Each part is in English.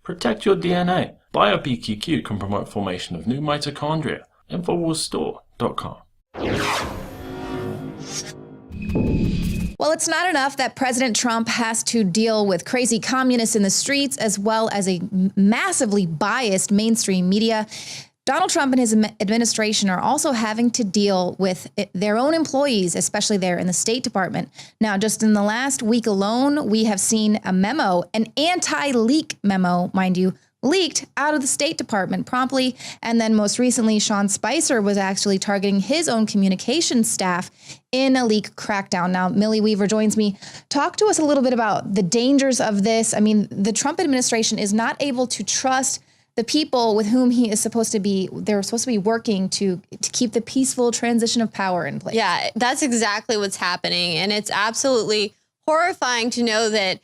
Protect your DNA. BioPQQ can promote formation of new mitochondria. Infowarsstore.com. Well, it's not enough that President Trump has to deal with crazy communists in the streets, as well as a massively biased mainstream media. Donald Trump and his administration are also having to deal with their own employees, especially there in the State Department. Now, just in the last week alone, we have seen a memo, an anti-leak memo, mind you, leaked out of the State Department promptly. And then most recently, Sean Spicer was actually targeting his own communications staff in a leak crackdown. Now, Millie Weaver joins me. Talk to us a little bit about the dangers of this. I mean, the Trump administration is not able to trust the people with whom he is supposed to be, they're supposed to be working to keep the peaceful transition of power in place. Yeah, that's exactly what's happening. And it's absolutely horrifying to know that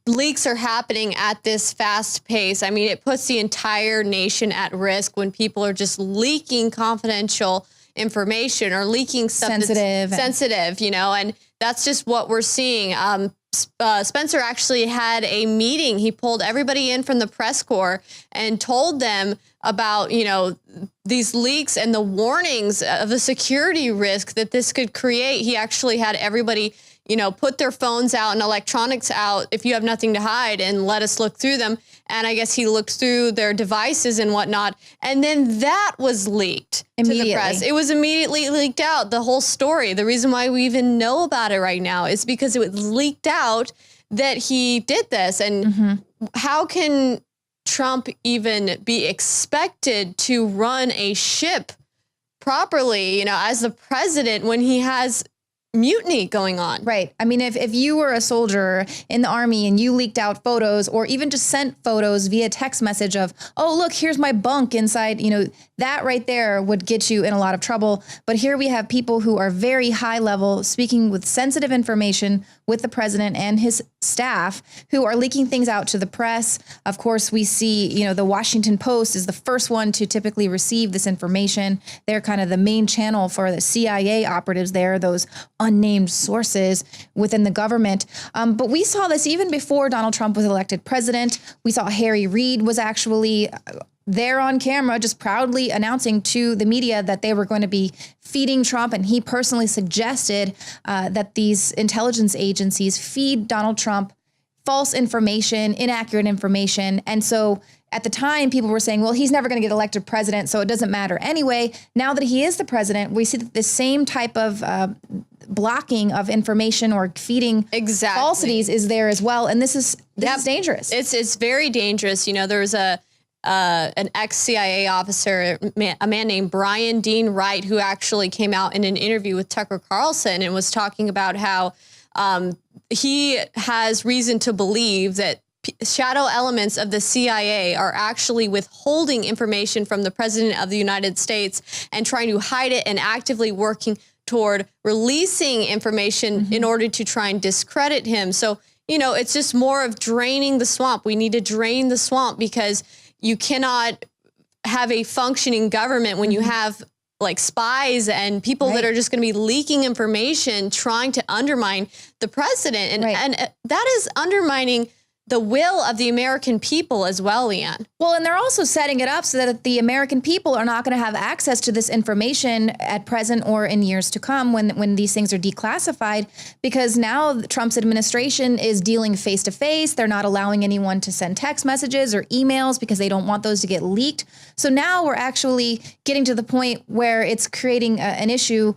leaks are happening at this fast pace. I mean, it puts the entire nation at risk when people are just leaking confidential information or leaking stuff sensitive, and that's just what we're seeing. Spencer actually had a meeting. He pulled everybody in from the press corps and told them about, these leaks and the warnings of the security risk that this could create. He actually had everybody, put their phones out and electronics out if you have nothing to hide and let us look through them. And I guess he looked through their devices and whatnot. And then that was leaked to the press. It was immediately leaked out, the whole story. The reason why we even know about it right now is because it was leaked out that he did this. And how can Trump even be expected to run a ship properly, as the president when he has mutiny going on? Right. I mean, if you were a soldier in the army and you leaked out photos or even just sent photos via text message of, oh, look, here's my bunk inside, that right there would get you in a lot of trouble. But here we have people who are very high level, speaking with sensitive information with the president and his staff, who are leaking things out to the press. Of course, we see, the Washington Post is the first one to typically receive this information. They're kind of the main channel for the CIA operatives there, those unnamed sources within the government. But we saw this even before Donald Trump was elected president. We saw Harry Reid was actually there on camera, just proudly announcing to the media that they were going to be feeding Trump. And he personally suggested that these intelligence agencies feed Donald Trump false information, inaccurate information. And so at the time, people were saying, well, he's never going to get elected president, so it doesn't matter anyway. Now that he is the president, we see that the same type of blocking of information or feeding falsities is there as well. And this is dangerous. It's very dangerous. There was an ex-CIA officer, a man named Brian Dean Wright, who actually came out in an interview with Tucker Carlson and was talking about how he has reason to believe that shadow elements of the CIA are actually withholding information from the president of the United States and trying to hide it and actively working toward releasing information in order to try and discredit him. So, it's just more of draining the swamp. We need to drain the swamp because you cannot have a functioning government when you have like spies and people that are just going to be leaking information, trying to undermine the president. And that is undermining the will of the American people as well, Leanne. Well, and they're also setting it up so that the American people are not going to have access to this information at present or in years to come when these things are declassified, because now Trump's administration is dealing face to face. They're not allowing anyone to send text messages or emails because they don't want those to get leaked. So now we're actually getting to the point where it's creating an issue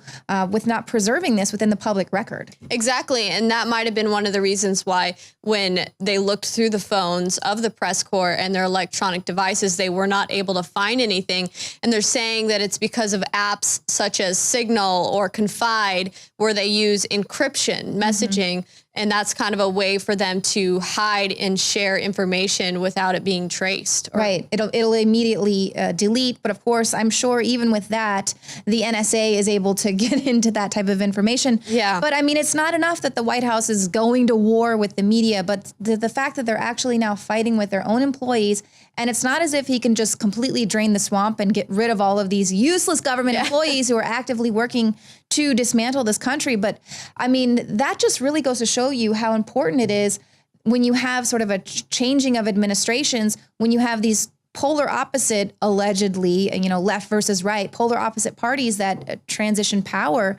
with not preserving this within the public record. Exactly. And that might have been one of the reasons why when they looked through the phones of the press corps and their electronic devices, they were not able to find anything. And they're saying that it's because of apps such as Signal or Confide, where they use encryption messaging. And that's kind of a way for them to hide and share information without it being traced. Right. It'll immediately delete. But of course, I'm sure even with that, the NSA is able to get into that type of information. Yeah. But I mean, it's not enough that the White House is going to war with the media, but the fact that they're actually now fighting with their own employees. And it's not as if he can just completely drain the swamp and get rid of all of these useless government employees who are actively working to dismantle this country. But I mean, that just really goes to show you how important it is when you have sort of a changing of administrations, when you have these polar opposite, allegedly, left versus right, polar opposite parties that transition power,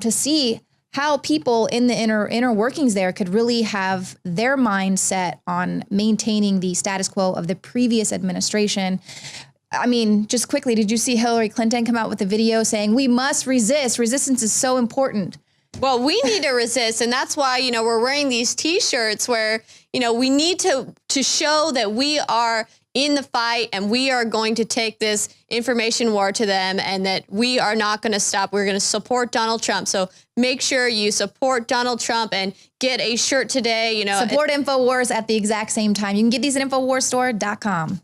to see how people in the inner workings there could really have their mindset on maintaining the status quo of the previous administration. I mean, just quickly, did you see Hillary Clinton come out with a video saying, we must resist. Resistance is so important. Well, we need to resist. And that's why, we're wearing these T-shirts where, we need to show that we are in the fight and we are going to take this information war to them and that we are not going to stop. We're going to support Donald Trump. So make sure you support Donald Trump and get a shirt today. Support Infowars at the exact same time. You can get these at InfoWarsStore.com.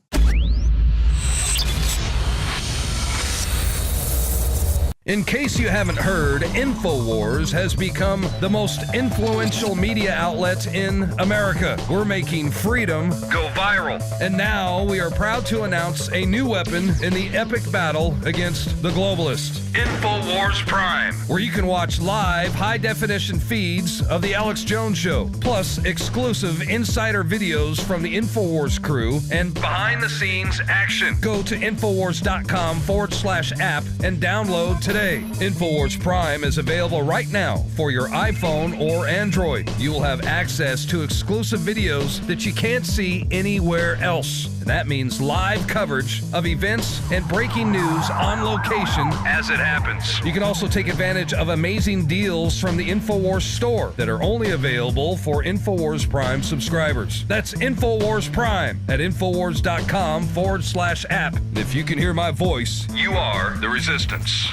In case you haven't heard, Infowars has become the most influential media outlet in America. We're making freedom go viral. And now we are proud to announce a new weapon in the epic battle against the globalists. Infowars Prime, where you can watch live high-definition feeds of The Alex Jones Show, plus exclusive insider videos from the Infowars crew and behind-the-scenes action. Go to Infowars.com/app and download today. Infowars Prime is available right now for your iPhone or Android. You will have access to exclusive videos that you can't see anywhere else. And that means live coverage of events and breaking news on location as it happens. You can also take advantage of amazing deals from the Infowars store that are only available for Infowars Prime subscribers. That's Infowars Prime at Infowars.com/app. If you can hear my voice, you are the resistance.